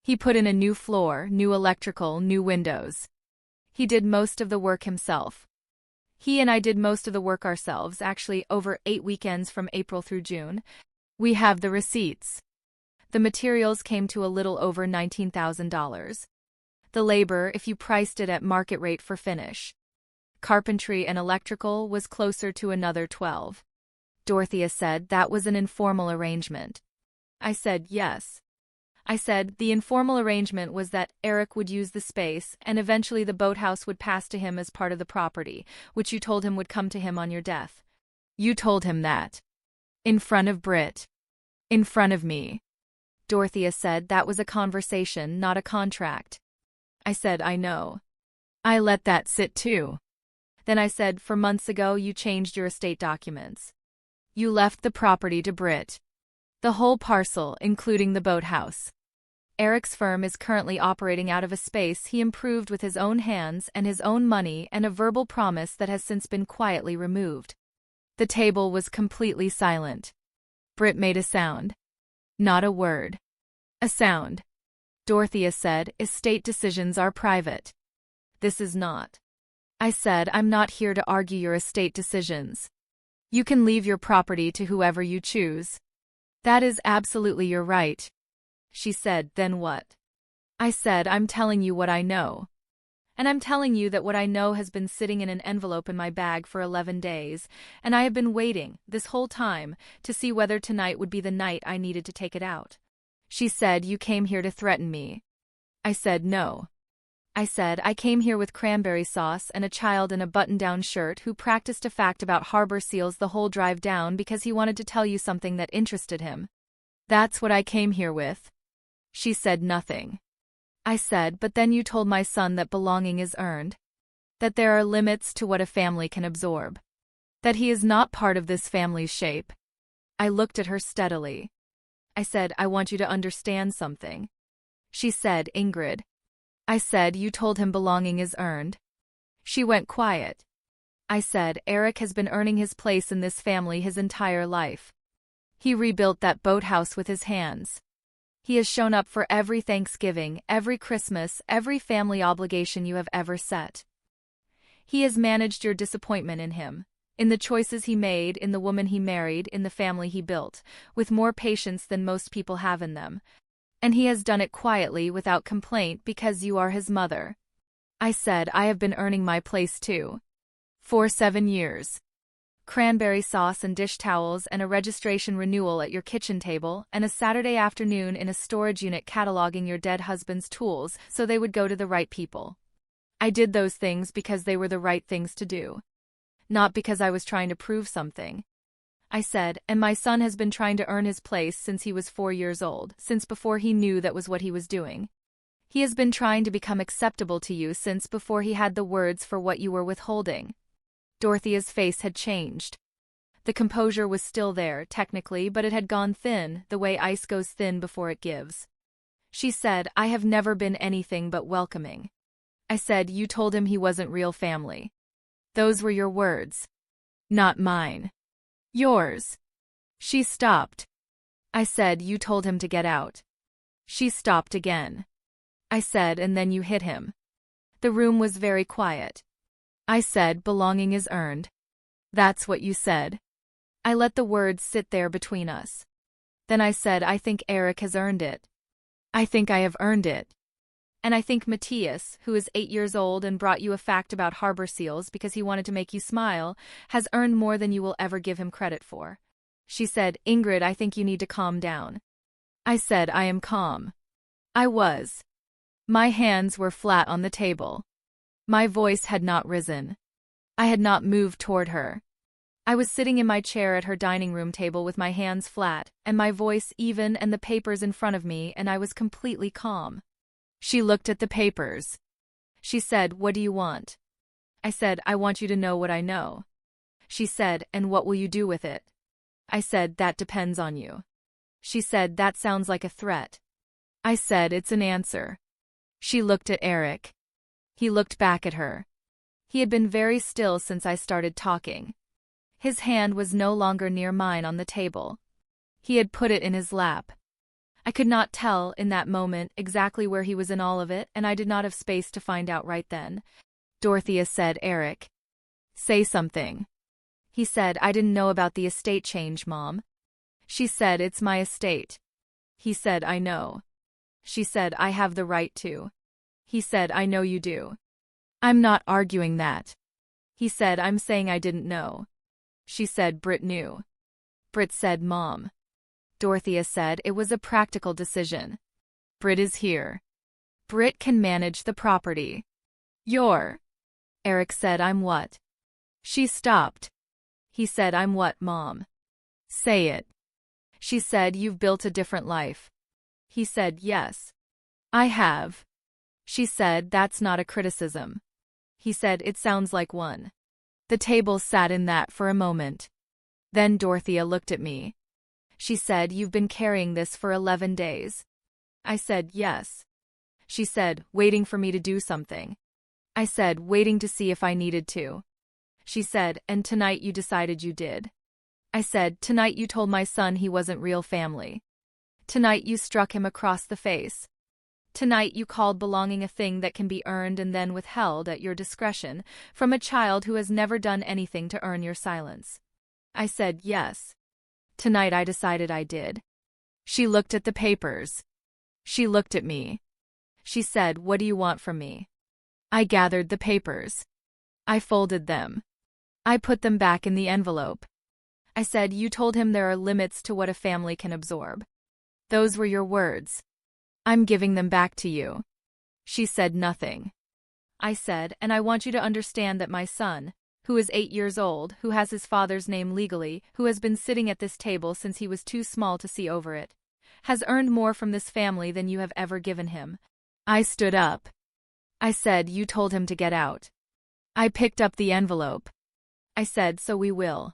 He put in a new floor, new electrical, new windows. He did most of the work himself. He and I did most of the work ourselves, actually over 8 weekends from April through June. We have the receipts. The materials came to a little over $19,000. The labor, if you priced it at market rate for finish. Carpentry and electrical was closer to another 12. Dorothea said that was an informal arrangement. I said yes. I said the informal arrangement was that Eric would use the space and eventually the boathouse would pass to him as part of the property, which you told him would come to him on your death. You told him that. In front of Britt. In front of me. Dorothea said that was a conversation, not a contract. I said, I know. I let that sit too. Then I said, 4 months ago you changed your estate documents. You left the property to Britt. The whole parcel, including the boathouse. Eric's firm is currently operating out of a space he improved with his own hands and his own money and a verbal promise that has since been quietly removed. The table was completely silent. Britt made a sound. Not a word. A sound. Dorothea said, estate decisions are private. This is not. I said, I'm not here to argue your estate decisions. You can leave your property to whoever you choose. That is absolutely your right. She said, then what? I said, I'm telling you what I know. And I'm telling you that what I know has been sitting in an envelope in my bag for 11 days, and I have been waiting, this whole time, to see whether tonight would be the night I needed to take it out. She said, you came here to threaten me. I said, no. I said, I came here with cranberry sauce and a child in a button-down shirt who practiced a fact about harbor seals the whole drive down because he wanted to tell you something that interested him. That's what I came here with. She said nothing. I said, but then you told my son that belonging is earned. That there are limits to what a family can absorb. That he is not part of this family's shape. I looked at her steadily. I said, I want you to understand something. She said, Ingrid. I said, you told him belonging is earned. She went quiet. I said, Eric has been earning his place in this family his entire life. He rebuilt that boathouse with his hands. He has shown up for every Thanksgiving, every Christmas, every family obligation you have ever set. He has managed your disappointment in him, in the choices he made, in the woman he married, in the family he built, with more patience than most people have in them. And he has done it quietly without complaint because you are his mother. I said, I have been earning my place too. For 7 years. Cranberry sauce and dish towels and a registration renewal at your kitchen table and a Saturday afternoon in a storage unit cataloging your dead husband's tools so they would go to the right people. I did those things because they were the right things to do. Not because I was trying to prove something. I said, and my son has been trying to earn his place since he was 4 years old, since before he knew that was what he was doing. He has been trying to become acceptable to you since before he had the words for what you were withholding. Dorothea's face had changed. The composure was still there, technically, but it had gone thin, the way ice goes thin before it gives. She said, I have never been anything but welcoming. I said, you told him he wasn't real family. Those were your words. Not mine. Yours. She stopped. I said, you told him to get out. She stopped again. I said, and then you hit him. The room was very quiet. I said, belonging is earned. That's what you said. I let the words sit there between us. Then I said, I think Eric has earned it. I think I have earned it. And I think Matthias, who is 8 years old and brought you a fact about harbor seals because he wanted to make you smile, has earned more than you will ever give him credit for. She said, Ingrid, I think you need to calm down. I said, I am calm. I was. My hands were flat on the table. My voice had not risen. I had not moved toward her. I was sitting in my chair at her dining room table with my hands flat, and my voice even and the papers in front of me, and I was completely calm. She looked at the papers. She said, what do you want? I said, I want you to know what I know. She said, and what will you do with it? I said, that depends on you. She said, that sounds like a threat. I said, it's an answer. She looked at Eric. He looked back at her. He had been very still since I started talking. His hand was no longer near mine on the table. He had put it in his lap. I could not tell, in that moment, exactly where he was in all of it, and I did not have space to find out right then. Dorothea said, Eric. Say something. He said, I didn't know about the estate change, Mom. She said, it's my estate. He said, I know. She said, I have the right to. He said, I know you do. I'm not arguing that. He said, I'm saying I didn't know. She said, Britt knew. Britt said, Mom. Dorothea said, it was a practical decision. Britt is here. Britt can manage the property. You're. Eric said, I'm what? She stopped. He said, I'm what, Mom? Say it. She said, you've built a different life. He said, yes. I have. She said, that's not a criticism. He said, it sounds like one. The table sat in that for a moment. Then Dorothea looked at me. She said, you've been carrying this for 11 days. I said, yes. She said, waiting for me to do something. I said, waiting to see if I needed to. She said, and tonight you decided you did. I said, tonight you told my son he wasn't real family. Tonight you struck him across the face. Tonight you called belonging a thing that can be earned and then withheld at your discretion from a child who has never done anything to earn your silence. I said, yes. Tonight I decided I did. She looked at the papers. She looked at me. She said, what do you want from me? I gathered the papers. I folded them. I put them back in the envelope. I said, you told him there are limits to what a family can absorb. Those were your words. I'm giving them back to you. She said nothing. I said, and I want you to understand that my son, who is 8 years old, who has his father's name legally, who has been sitting at this table since he was too small to see over it, has earned more from this family than you have ever given him. I stood up. I said, you told him to get out. I picked up the envelope. I said, so we will.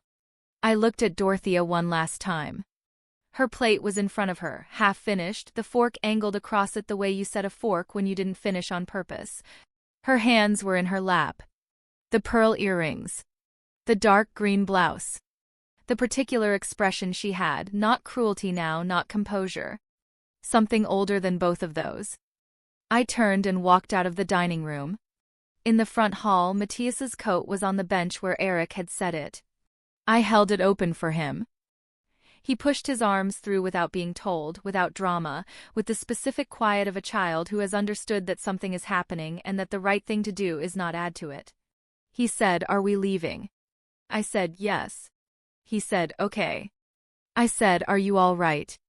I looked at Dorothea one last time. Her plate was in front of her, half finished, the fork angled across it the way you set a fork when you didn't finish on purpose. Her hands were in her lap. The pearl earrings. The dark green blouse. The particular expression she had, not cruelty now, not composure. Something older than both of those. I turned and walked out of the dining room. In the front hall, Matthias's coat was on the bench where Eric had set it. I held it open for him. He pushed his arms through without being told, without drama, with the specific quiet of a child who has understood that something is happening and that the right thing to do is not add to it. He said, "Are we leaving?" I said, "Yes." He said, "Okay." I said, "Are you all right?"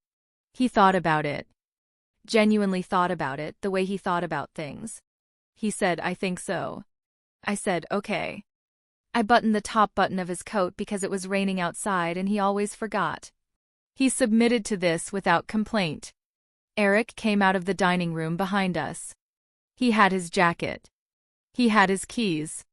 He thought about it. Genuinely thought about it, the way he thought about things. He said, "I think so." I said, "Okay." I buttoned the top button of his coat because it was raining outside and he always forgot. He submitted to this without complaint. Eric came out of the dining room behind us. He had his jacket. He had his keys.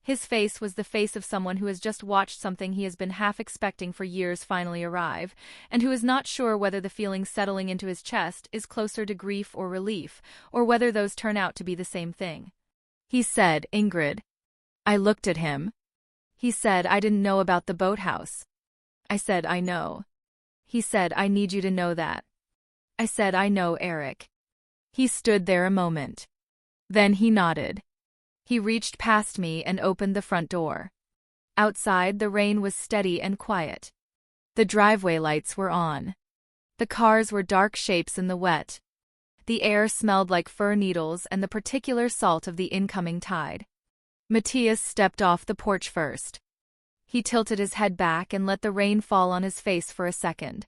His face was the face of someone who has just watched something he has been half expecting for years finally arrive, and who is not sure whether the feeling settling into his chest is closer to grief or relief, or whether those turn out to be the same thing. He said, "Ingrid." I looked at him. He said, "I didn't know about the boathouse." I said, "I know." He said, "I need you to know that." I said, "I know, Eric." He stood there a moment. Then he nodded. He reached past me and opened the front door. Outside, the rain was steady and quiet. The driveway lights were on. The cars were dark shapes in the wet. The air smelled like fir needles and the particular salt of the incoming tide. Matthias stepped off the porch first. He tilted his head back and let the rain fall on his face for a second.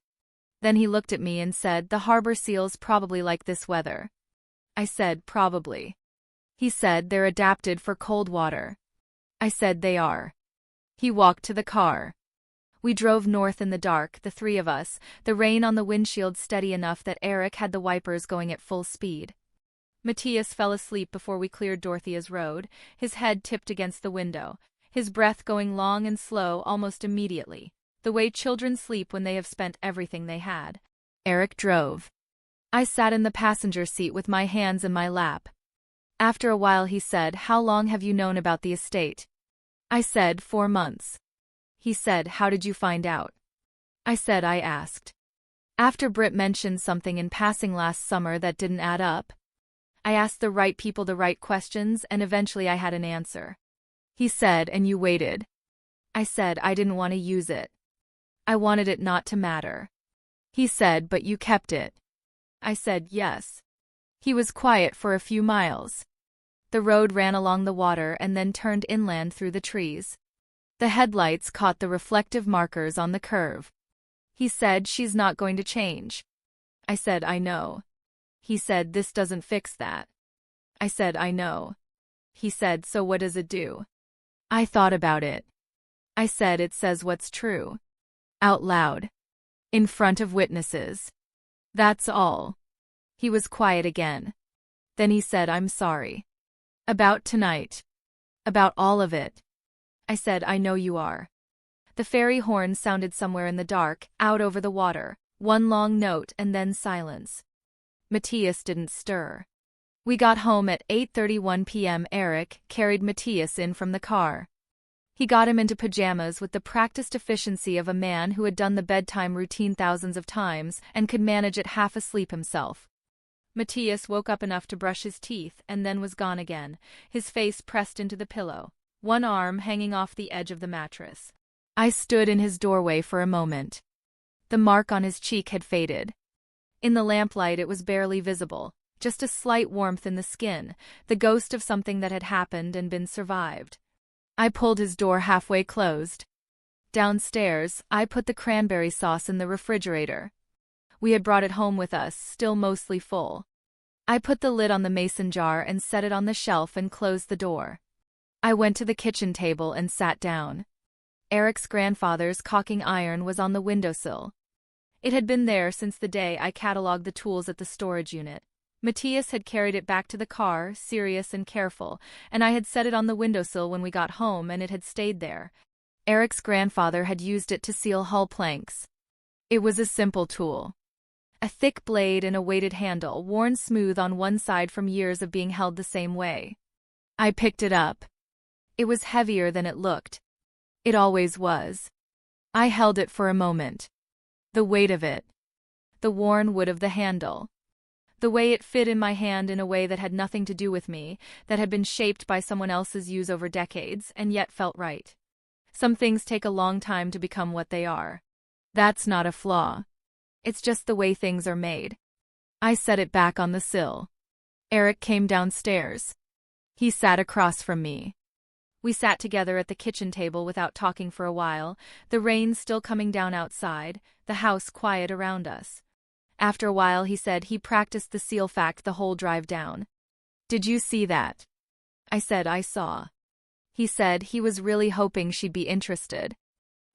Then he looked at me and said, "The harbor seals probably like this weather." I said, "Probably." He said, "They're adapted for cold water." I said, "They are." He walked to the car. We drove north in the dark, the three of us, the rain on the windshield steady enough that Eric had the wipers going at full speed. Matthias fell asleep before we cleared Dorothea's road, his head tipped against the window, his breath going long and slow almost immediately, the way children sleep when they have spent everything they had. Eric drove. I sat in the passenger seat with my hands in my lap. After a while he said, "How long have you known about the estate?" I said, 4 months. He said, "How did you find out?" I said, "I asked." After Britt mentioned something in passing last summer that didn't add up. I asked the right people the right questions and eventually I had an answer. He said, "And you waited." I said, "I didn't want to use it. I wanted it not to matter." He said, "But you kept it." I said, "Yes." He was quiet for a few miles. The road ran along the water and then turned inland through the trees. The headlights caught the reflective markers on the curve. He said, "She's not going to change." I said, "I know." He said, "This doesn't fix that." I said, "I know." He said, "So what does it do?" I thought about it. I said, "It says what's true." Out loud. In front of witnesses. That's all. He was quiet again. Then he said, "I'm sorry. About tonight. About all of it." I said, "I know you are." The ferry horn sounded somewhere in the dark, out over the water, one long note and then silence. Matthias didn't stir. We got home at 8:31 p.m. Eric carried Matthias in from the car. He got him into pajamas with the practiced efficiency of a man who had done the bedtime routine thousands of times and could manage it half asleep himself. Matthias woke up enough to brush his teeth and then was gone again, his face pressed into the pillow, one arm hanging off the edge of the mattress. I stood in his doorway for a moment. The mark on his cheek had faded. In the lamplight it was barely visible, just a slight warmth in the skin, the ghost of something that had happened and been survived. I pulled his door halfway closed. Downstairs, I put the cranberry sauce in the refrigerator. We had brought it home with us, still mostly full. I put the lid on the mason jar and set it on the shelf and closed the door. I went to the kitchen table and sat down. Eric's grandfather's caulking iron was on the windowsill. It had been there since the day I catalogued the tools at the storage unit. Matthias had carried it back to the car, serious and careful, and I had set it on the windowsill when we got home and it had stayed there. Eric's grandfather had used it to seal hull planks. It was a simple tool. A thick blade and a weighted handle, worn smooth on one side from years of being held the same way. I picked it up. It was heavier than it looked. It always was. I held it for a moment. The weight of it. The worn wood of the handle. The way it fit in my hand in a way that had nothing to do with me, that had been shaped by someone else's use over decades, and yet felt right. Some things take a long time to become what they are. That's not a flaw. It's just the way things are made. I set it back on the sill. Eric came downstairs. He sat across from me. We sat together at the kitchen table without talking for a while, the rain still coming down outside, the house quiet around us. After a while he said he practiced the seal fact the whole drive down. Did you see that? I said I saw. He said he was really hoping she'd be interested.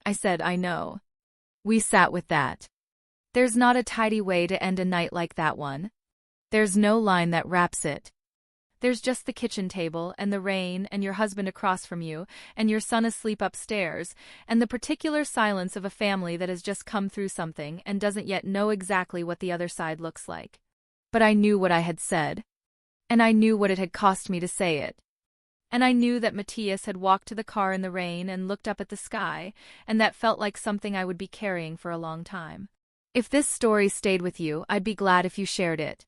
I said I know. We sat with that. There's not a tidy way to end a night like that one. There's no line that wraps it. There's just the kitchen table and the rain and your husband across from you and your son asleep upstairs and the particular silence of a family that has just come through something and doesn't yet know exactly what the other side looks like. But I knew what I had said. And I knew what it had cost me to say it. And I knew that Matthias had walked to the car in the rain and looked up at the sky, and that felt like something I would be carrying for a long time. If this story stayed with you, I'd be glad if you shared it.